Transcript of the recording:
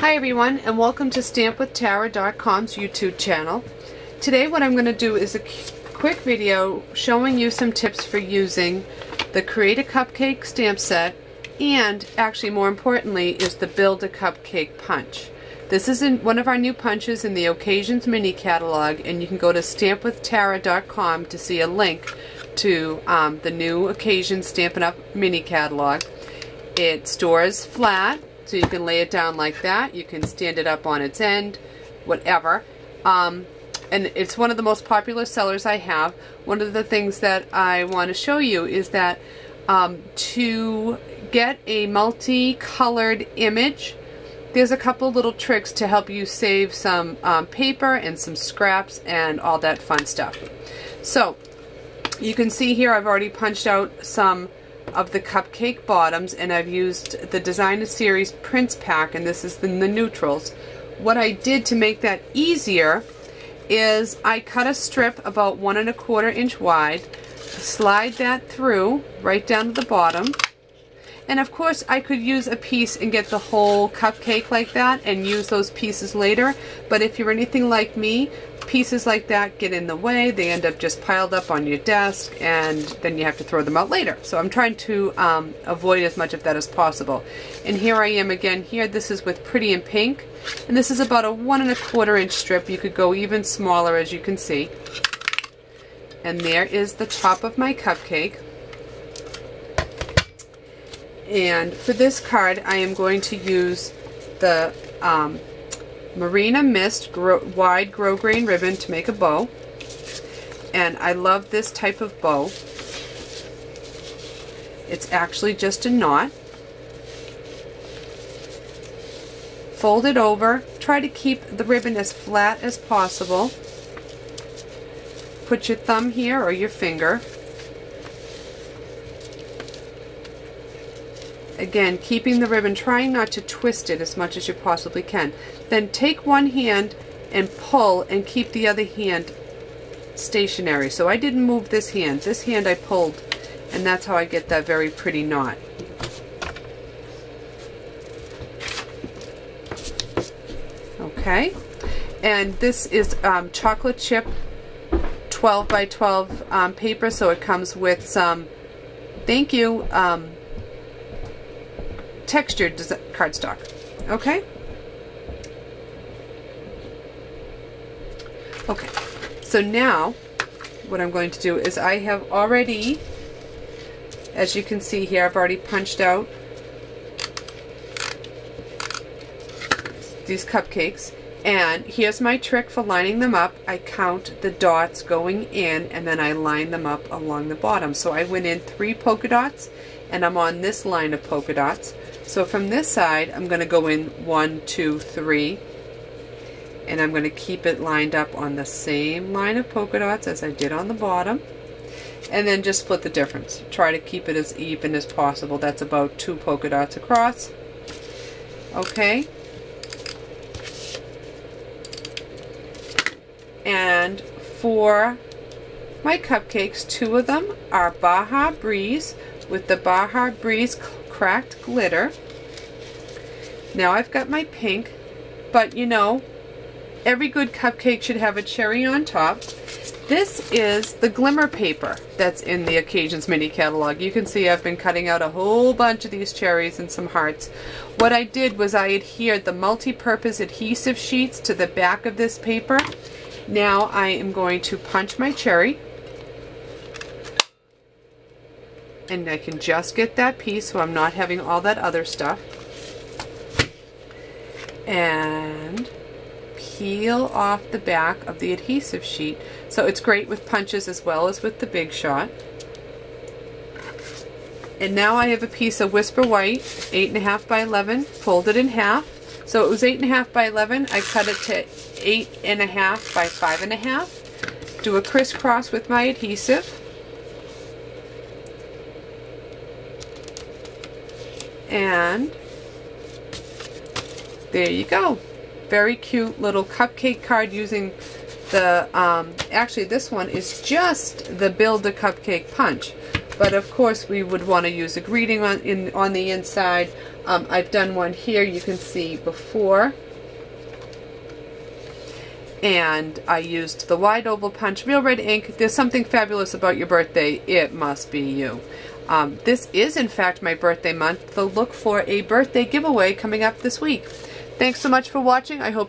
Hi everyone, and welcome to StampWithTara.com's YouTube channel. Today what I'm going to do is a quick video showing you some tips for using the Create a Cupcake stamp set, and actually more importantly is the Build a Cupcake Punch. This is one of our new punches in the Occasions mini catalog, and you can go to StampWithTara.com to see a link to the new Occasions Stampin' Up mini catalog. It stores flat, so you can lay it down like that. You can stand it up on its end, whatever. And it's one of the most popular sellers I have. One of the things that I want to show you is that to get a multicolored image, there's a couple little tricks to help you save some paper and some scraps and all that fun stuff. So you can see here I've already punched out some of the cupcake bottoms, and I've used the Designer Series Prints pack, and this is the neutrals. What I did to make that easier is I cut a strip about 1 1/4 inch wide, slide that through right down to the bottom, and of course I could use a piece and get the whole cupcake like that and use those pieces later, but if you're anything like me, pieces like that get in the way. They end up just piled up on your desk, and then you have to throw them out later. So I'm trying to avoid as much of that as possible. And here I am again here. This is with Pretty in Pink, and this is about a 1 1/4 inch strip. You could go even smaller, as you can see. And there is the top of my cupcake. And for this card I am going to use the Marina Mist wide grosgrain ribbon to make a bow, and I love this type of bow. It's actually just a knot. Fold it over, try to keep the ribbon as flat as possible. Put your thumb here or your finger. Again, keeping the ribbon, trying not to twist it as much as you possibly can. Then take one hand and pull and keep the other hand stationary. So I didn't move this hand. This hand I pulled, and that's how I get that very pretty knot. Okay, and this is chocolate chip 12 by 12 paper, so it comes with some, thank you, textured cardstock. Okay? Okay, so now what I'm going to do is I have already, as you can see here, I've already punched out these cupcakes, and here's my trick for lining them up. I count the dots going in, and then I line them up along the bottom. So I went in 3 polka dots, and I'm on this line of polka dots. So from this side, I'm going to go in 1, 2, 3, and I'm going to keep it lined up on the same line of polka dots as I did on the bottom, and then just split the difference. Try to keep it as even as possible. That's about 2 polka dots across. Okay. And for my cupcakes, 2 of them are Baja Breeze with the Baja Breeze cracked glitter. Now I've got my pink, but you know, every good cupcake should have a cherry on top. This is the Glimmer paper that's in the Occasions mini catalog. You can see I've been cutting out a whole bunch of these cherries and some hearts. What I did was I adhered the multi-purpose adhesive sheets to the back of this paper. Now I am going to punch my cherry, and I can just get that piece so I'm not having all that other stuff, and peel off the back of the adhesive sheet. So it's great with punches as well as with the Big Shot. And now I have a piece of Whisper White, 8.5 by 11, folded in half. So it was 8.5 by 11, I cut it to 8.5 by 5.5. Do a crisscross with my adhesive. And there you go. Very cute little cupcake card using the, actually this one is just the Build a Cupcake Punch. but of course we would want to use a greeting on the inside. I've done one here, you can see before. And I used the wide oval punch, real red ink. There's something fabulous about your birthday. It must be you. This is in fact my birthday month, so look for a birthday giveaway coming up this week. Thanks so much for watching. I hope